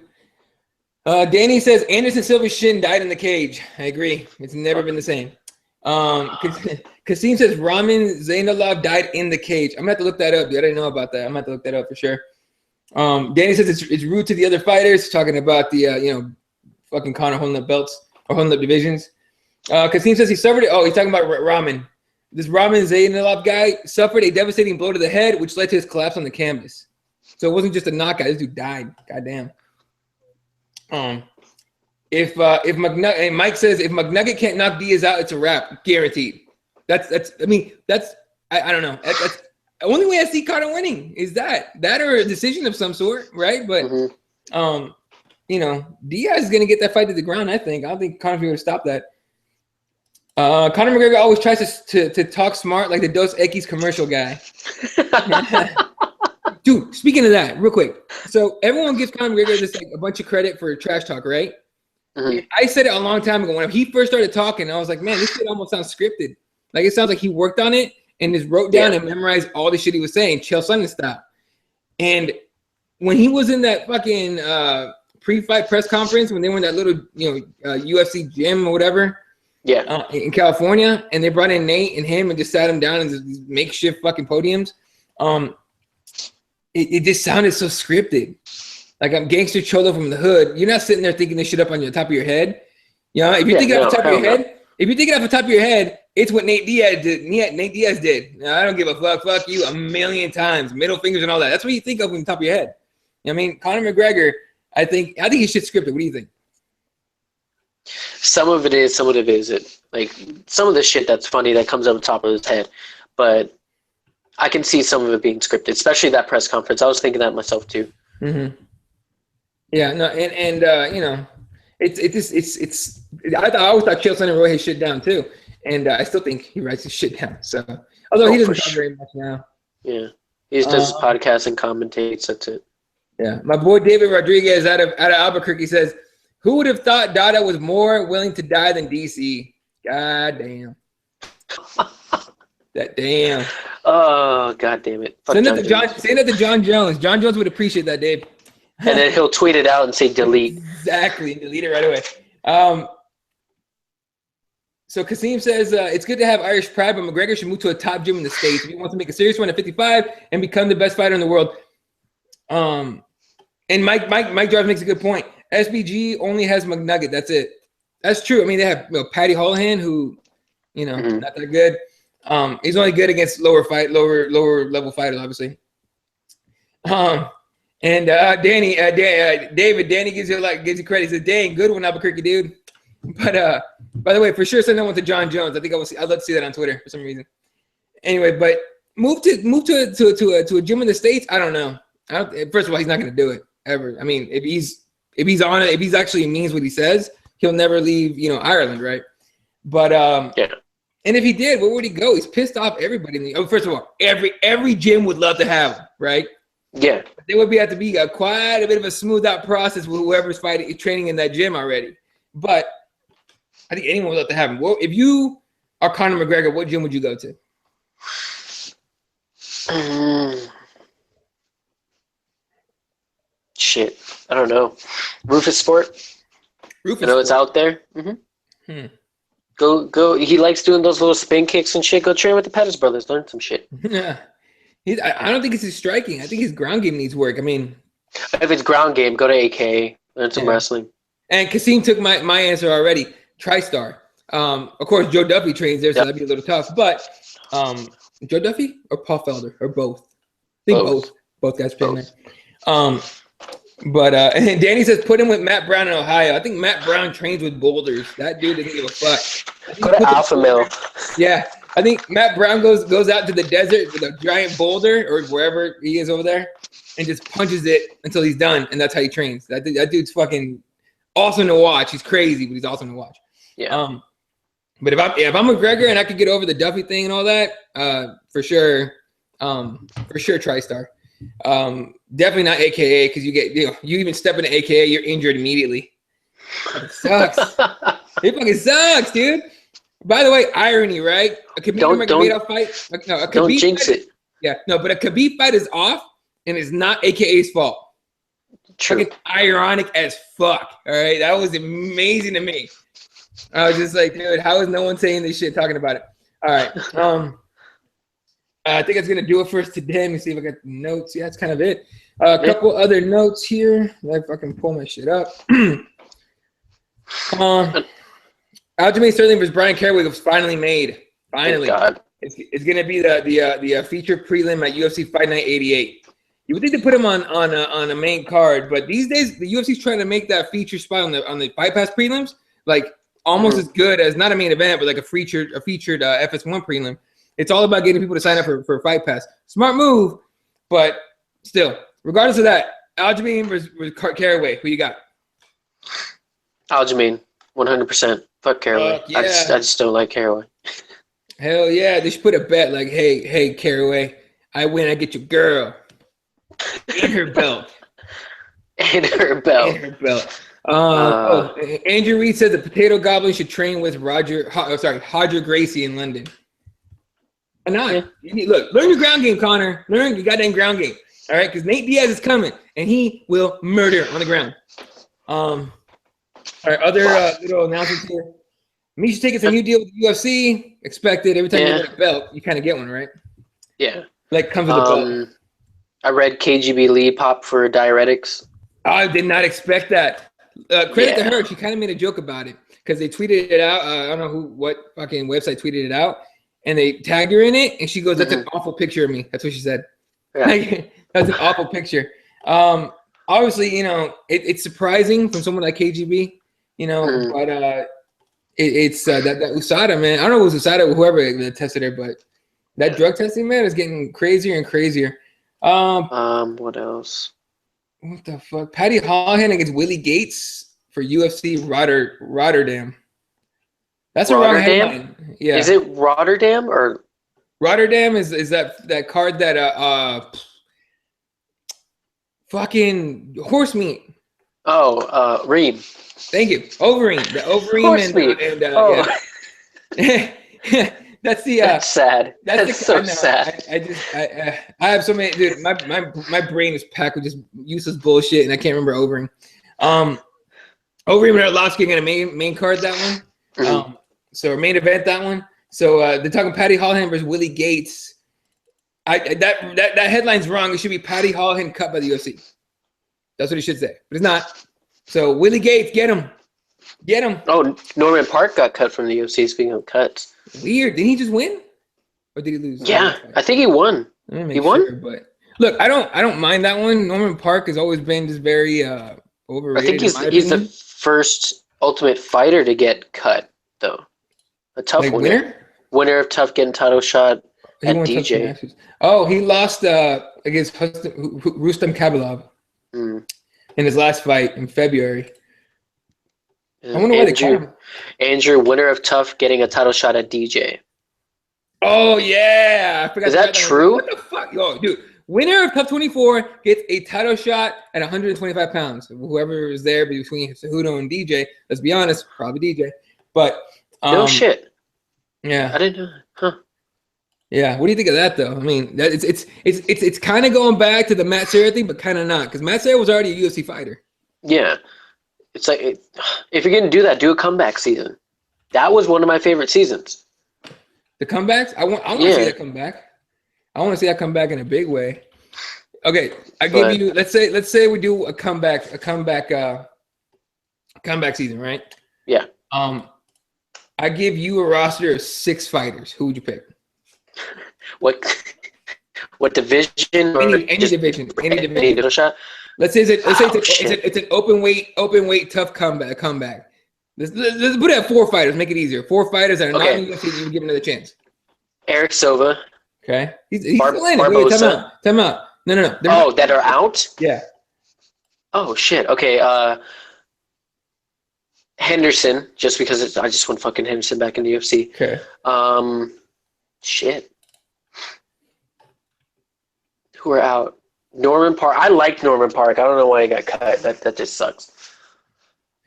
Danny says, Anderson Silva's shin died in the cage. I agree. It's never been the same. Kasim says, Ramin Zainalov died in the cage. I'm going to have to look that up. I didn't know about that. I'm going to have to look that up for sure. Danny says it's rude to the other fighters, talking about the fucking Conor holding up belts or holding up divisions. Kasim says he suffered it. Oh, he's talking about Ramin. This Ramin Zainalov guy suffered a devastating blow to the head, which led to his collapse on the canvas. So it wasn't just a knockout. This dude died. Goddamn. If McNugget, and Mike says if McNugget can't knock Diaz out, it's a wrap, guaranteed. That's. I mean, that's. I don't know. That's the only way I see Conor winning is that or a decision of some sort, right? But you know, Diaz is gonna get that fight to the ground. I think. I don't think Conor will be able to stop that. Conor McGregor always tries to talk smart like the Dos Equis commercial guy. Dude, speaking of that, real quick. So everyone gives Conor McGregor this like a bunch of credit for trash talk, right? I said it a long time ago when he first started talking. I was like, man, this shit almost sounds scripted. Like it sounds like he worked on it and just wrote down and memorized all the shit he was saying, Chael Sonnen style. And when he was in that fucking pre-fight press conference, when they were in that little UFC gym or whatever, in California, and they brought in Nate and him and just sat him down in these makeshift fucking podiums, it just sounded so scripted. Like I'm gangster cholo from the hood. You're not sitting there thinking this shit up on the top of your head. You know, if you think it off the top of your head, it's what Nate Diaz did. Nate Diaz did. Now, I don't give a fuck. Fuck you a million times. Middle fingers and all that. That's what you think of on the top of your head. You know what I mean, Conor McGregor, I think he shit scripted. What do you think? Some of it is, some of it isn't. Like some of the shit that's funny that comes up the top of his head, but I can see some of it being scripted, especially that press conference. I was thinking that myself too. Yeah, no, and you know, it's. I always thought Chael Sonnen wrote his shit down too, and I still think he writes his shit down. So, although he doesn't talk very much now. Yeah, he just does his podcast and commentates. That's it. Yeah, my boy David Rodriguez out of Albuquerque says, "Who would have thought Dada was more willing to die than DC?" God damn. That damn. Oh, God damn it. Send that to John Jones. John Jones would appreciate that, Dave. And then he'll tweet it out and say delete. Exactly. Delete it right away. So Kasim says, it's good to have Irish pride, but McGregor should move to a top gym in the States if he wants to make a serious run at 55 and become the best fighter in the world. And Mike Jarvis makes a good point. SBG only has McNugget. That's it. That's true. I mean, they have Patty Holohan, who, not that good. He's only good against lower level fighters, obviously. And Danny gives you credit. He says, "Dang, good one, Albuquerque, dude." But by the way, for sure, send that one to John Jones. I think I'd love to see that on Twitter for some reason. Anyway, but move to a gym in the States. I don't know. First of all, he's not going to do it ever. I mean, if he's on it, if he's actually means what he says, he'll never leave, Ireland, right? But and if he did, where would he go? He's pissed off everybody. First of all, every gym would love to have him, right? Yeah, there would have to be quite a bit of a smooth out process with whoever's training in that gym already. But I think anyone would love to have him. Well, if you are Conor McGregor, what gym would you go to? Shit, I don't know. Rufus Sport. It's out there. Go. He likes doing those little spin kicks and shit. Go train with the Pettis brothers. Learn some shit. Yeah. I don't think it's his striking. I think his ground game needs work. I mean, if it's ground game, go to AK, learn some wrestling. And Kasim took my answer already. TriStar. Of course, Joe Duffy trains there, so that'd be a little tough. But Joe Duffy or Paul Felder or both? I think both. Both guys train there. But and Danny says put him with Matt Brown in Ohio. I think Matt Brown trains with boulders. That dude doesn't give a fuck. Go to Alpha Mill. Yeah. I think Matt Brown goes out to the desert with a giant boulder or wherever he is over there and just punches it until he's done, and that's how he trains. That dude's fucking awesome to watch. He's crazy, but he's awesome to watch. Yeah. But if I'm McGregor and I could get over the Duffy thing and all that, for sure TriStar. Definitely not AKA because you get you even step into AKA, you're injured immediately. It sucks. It fucking sucks, dude. By the way, irony, right? A Khabib Nurmagomedov fight. No, a Khabib don't jinx fight, it. Yeah, no, but a Khabib fight is off, and it's not AKA's fault. True. Fucking ironic as fuck. All right, that was amazing to me. I was just like, dude, how is no one saying this shit, talking about it? All right. I think that's gonna do it for us today. Let me see if I got the notes. Yeah, that's kind of it. A couple other notes here. If I can pull my shit up. Aljamain Sterling versus Brian Carrick was finally made. Finally, God. It's gonna be the feature prelim at UFC Fight Night 88. You would think they put him on a main card, but these days the UFC's trying to make that feature spot on the Fight Pass prelims like almost as good as not a main event, but like a featured FS1 prelim. It's all about getting people to sign up for Fight Pass. Smart move, but still, regardless of that, Aljamain versus Caraway. Who you got? Aljamain, 100%. Fuck Caraway. Yeah. I just don't like Caraway. Hell yeah, they should put a bet like, hey, Caraway, I win, I get your girl. And her belt. Andrew Reed said the Potato Goblin should train with Hodger Gracie in London. Why not? Yeah. Look, learn your ground game, Connor. Learn your goddamn ground game. All right, because Nate Diaz is coming, and he will murder on the ground. All right, other little announcements here. Misha taking a new deal with the UFC. Expected every time you get a belt, you kind of get one, right? Yeah. Like comes with a belt. I read KGB Lee pop for diuretics. I did not expect that. Credit to her. She kind of made a joke about it because they tweeted it out. I don't know what fucking website tweeted it out, and they tagged her in it, and she goes, "That's an awful picture of me." That's what she said. Yeah. That's an awful picture. Obviously, you know, it's surprising from someone like KGB, you know, but it's that USADA, man. I don't know if it was USADA or whoever tested her, but that drug testing, man, is getting crazier and crazier. What else? What the fuck? Patty Holohan against Willie Gates for UFC Rotterdam. That's Rotterdam? A wrong headline. Yeah. Is it Rotterdam or Rotterdam is that card that fucking horse meat. Oh, Reem. Thank you. Overeem. The Overeem and That's sad. That's so sad. I have so many, dude. My brain is packed with just useless bullshit, and I can't remember Overeem. Overeem and Arlovsky are gonna main card that one. So main event that one. So they're talking Patty Holohan versus Willie Gates. That headline's wrong. It should be Patty Holohan cut by the UFC. That's what it should say, but it's not. So Willie Gates, get him. Oh, Norman Park got cut from the UFC. Speaking of cuts. Weird. Did he just win? Or did he lose? Yeah, I think he won. He won? But look, I don't mind that one. Norman Park has always been just very overrated. I think he's the first Ultimate Fighter to get cut, though. A tough winner of tough getting title shot at DJ. Oh, he lost against Rustam Khabilov in his last fight in February. I wonder why they called him. Andrew, winner of tough, getting a title shot at DJ. Oh yeah, I forgot. Is that true? What the fuck, yo, dude? Winner of Tough 24 gets a title shot at 125 pounds. Whoever is there between Cejudo and DJ, let's be honest, probably DJ. But no shit. Yeah, I didn't know. Huh? Yeah, what do you think of that though? I mean, it's kind of going back to the Matt Serra thing, but kind of not, because Matt Serra was already a UFC fighter. Yeah. It's like, if you're going to do that, do a comeback season. That was one of my favorite seasons. The comebacks? I want to see that come back. I want to see that come back in a big way. Okay, give you. Let's say we do a comeback season, right? Yeah. I give you a roster of 6 fighters. Who would you pick? What division? Any division. Any division. Shot? Let's say it's an open weight tough comeback. Let's put it at 4 fighters. Make it easier. 4 fighters that are not in the UFC. You give another chance. Eric Silva. Okay. He's still in it. Wait, time out. No. Oh, that are out? Yeah. Oh shit. Okay. Henderson, just because I just want fucking Henderson back in the UFC. Okay. Shit. Who are out? Norman Park. I liked Norman Park. I don't know why he got cut. That just sucks.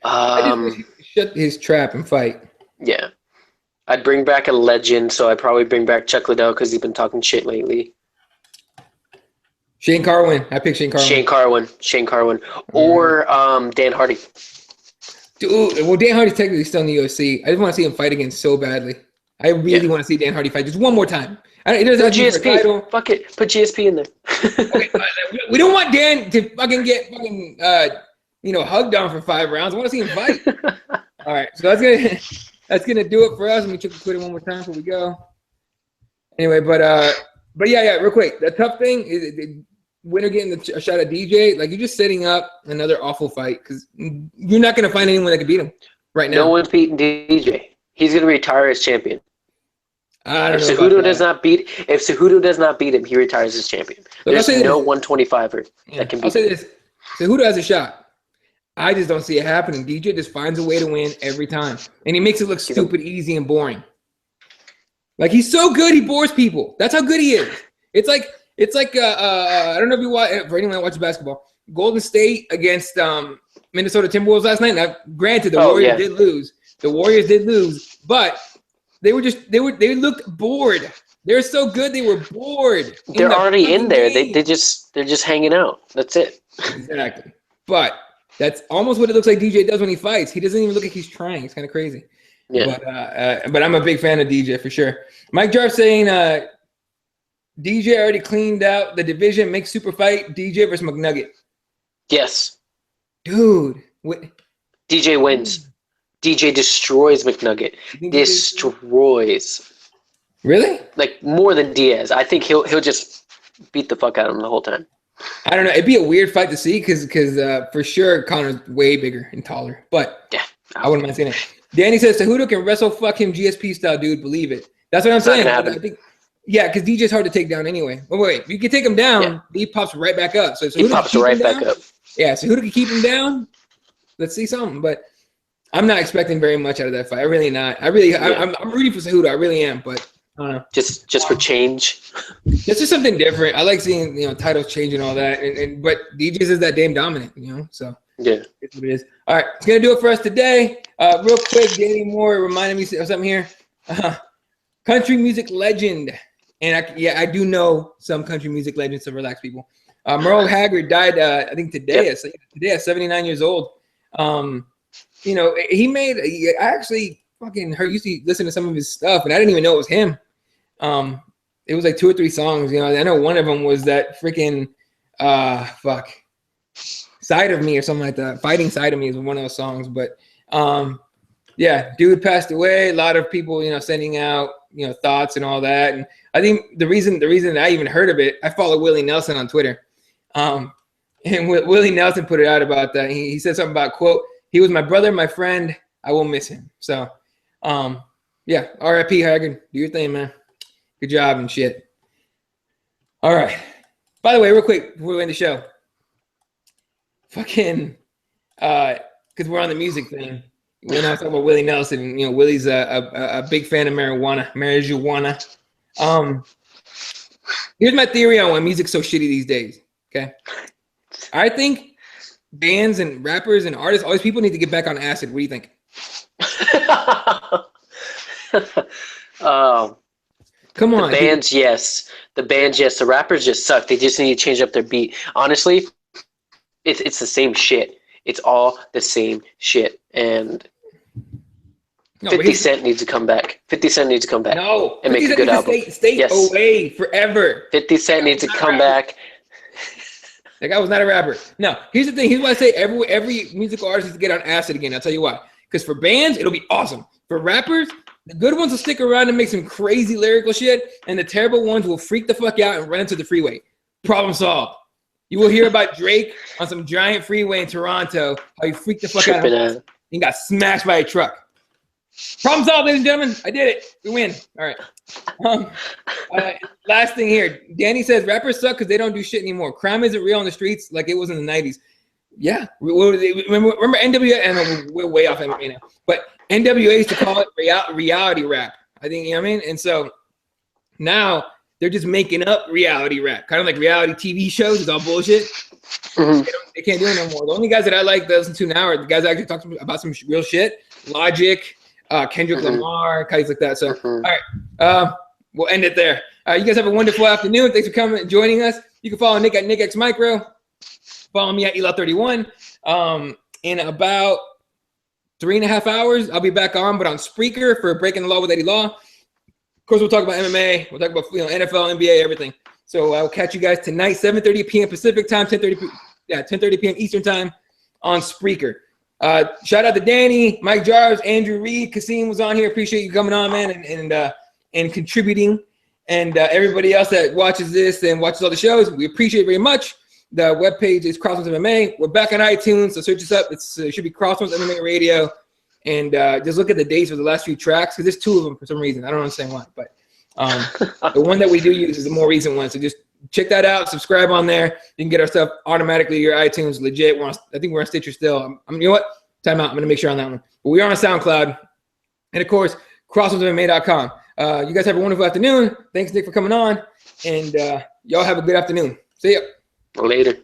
I just wish he shut his trap and fight. Yeah. I'd bring back a legend, so I'd probably bring back Chuck Liddell because he's been talking shit lately. Shane Carwin. I picked Shane Carwin. Or Dan Hardy. Dude, well, Dan Hardy's technically still in the UFC. I just want to see him fight again so badly. I really want to see Dan Hardy fight just one more time. It doesn't have to be for a title. Fuck it. Put GSP in there. Okay, we don't want Dan to fucking get hugged on for 5 rounds. I want to see him fight. All right, so that's gonna do it for us. Let me check the Twitter one more time before we go. Anyway, but yeah, real quick. The tough thing is winner getting a shot at DJ, like you're just setting up another awful fight because you're not going to find anyone that can beat him right now. No one's beating DJ. He's going to retire as champion. I don't If know Cejudo does not beat him, he retires as champion. There's no 125er that can beat him. I'll say this. Cejudo has a shot. I just don't see it happening. DJ just finds a way to win every time. And he makes it look stupid, easy, and boring. Like, he's so good, he bores people. That's how good he is. It's like I don't know if you watch, for anyone that watches basketball, Golden State against Minnesota Timberwolves last night. Now, granted, the Warriors did lose. The Warriors did lose, but they looked bored. They're so good, they were bored. They're already in there. They're just hanging out. That's it. Exactly. But that's almost what it looks like DJ does when he fights. He doesn't even look like he's trying. It's kind of crazy. Yeah. But I'm a big fan of DJ for sure. Mike Jarf saying DJ already cleaned out the division. Make super fight DJ versus McNugget. Yes. Dude. DJ wins. DJ destroys McNugget. Destroys. Really? Like more than Diaz. I think he'll just beat the fuck out of him the whole time. I don't know. It'd be a weird fight to see because for sure Connor's way bigger and taller. But yeah, I wouldn't mind seeing it. Danny says Cejudo can wrestle fuck him GSP style, dude. Believe it. That's what I'm saying. I think, yeah, because DJ's hard to take down anyway. But wait, you can take him down, he pops right back up. So he pops right back up. Yeah, so Cejudo can keep him down. Let's see something. But I'm not expecting very much out of that fight. I'm rooting for Cejudo. I really am. But I don't know. Just for change. It's just something different. I like seeing titles change and all that. But DJ's is that damn dominant, So yeah, it's what it is. All right, it's gonna do it for us today. Real quick, Danny Moore reminded me of something here. Country music legend, and I do know some country music legends. So relax, people. Merle Haggard died, I think today. Yep. Today at 79 years old. He made. I actually fucking used to listen to some of his stuff, and I didn't even know it was him. It was like 2 or 3 songs. I know one of them was that freaking Side of Me or something like that. Fighting Side of Me is one of those songs. But yeah, dude passed away. A lot of people, sending out, thoughts and all that. And I think the reason that I even heard of it, I follow Willie Nelson on Twitter. And Willie Nelson put it out about that. He said something about, quote, "He was my brother, my friend. I will miss him." So, yeah, R.I.P. Haggard. Do your thing, man. Good job and shit. All right. By the way, real quick before we end the show, because we're on the music thing. We're not talking about Willie Nelson. And, Willie's a big fan of marijuana. Here's my theory on why music's so shitty these days. Okay, I think bands and rappers and artists, all these people need to get back on acid. What do you think? Come on. The bands, yes. The rappers just suck. They just need to change up their beat. Honestly, it's the same shit. It's all the same shit. And 50 Cent needs to come back. 50 Cent needs to come back. No, and make a good album. Stay away forever. 50 Cent needs to come back. That guy was not a rapper. No, here's the thing. Here's why I say every musical artist needs to get on acid again. I'll tell you why. Because for bands, it'll be awesome. For rappers, the good ones will stick around and make some crazy lyrical shit, and the terrible ones will freak the fuck out and run into the freeway. Problem solved. You will hear about Drake on some giant freeway in Toronto, how he freaked the fuck out and got smashed by a truck. Problem solved, ladies and gentlemen. I did it. We win. All right. Last thing here. Danny says rappers suck because they don't do shit anymore. Crime isn't real on the streets like it was in the 90s. Yeah. Remember NWA? And we're way off MMA now. But NWA used to call it reality rap. I think, you know what I mean? And so now they're just making up reality rap. Kind of like reality TV shows. It's all bullshit. Mm-hmm. They can't do it no more. The only guys that I like to listen to now are the guys that actually talk about some real shit. Logic. Kendrick Lamar, guys like that. So, all right, we'll end it there. You guys have a wonderful afternoon. Thanks for coming and joining us. You can follow Nick at NickXMicro. Follow me at Law35. In about 3.5 hours, I'll be back on, but on Spreaker for Breaking the Law with Eddie Law. Of course, we'll talk about MMA. We'll talk about NFL, NBA, everything. So I'll catch you guys tonight, 7:30 p.m. Pacific time, 10:30 p.m. Eastern time on Spreaker. Shout out to Danny, Mike Jarvis, Andrew Reed, Kasim was on here. Appreciate you coming on, man, and contributing. And everybody else that watches this and watches all the shows, we appreciate it very much. The webpage is CrossBonesMMA. We're back on iTunes, so search us up. It should be CrossBonesMMA Radio. And just look at the dates for the last few tracks, because there's 2 of them for some reason. I don't understand why, but the one that we do use is the more recent one. So just check that out. Subscribe on there. You can get our stuff automatically to your iTunes. Legit. I think we're on Stitcher still. You know what? Time out. I'm going to make sure on that one. But we are on SoundCloud. And, of course, CrossBonesMMA.com. You guys have a wonderful afternoon. Thanks, Nick, for coming on. And y'all have a good afternoon. See ya. Later.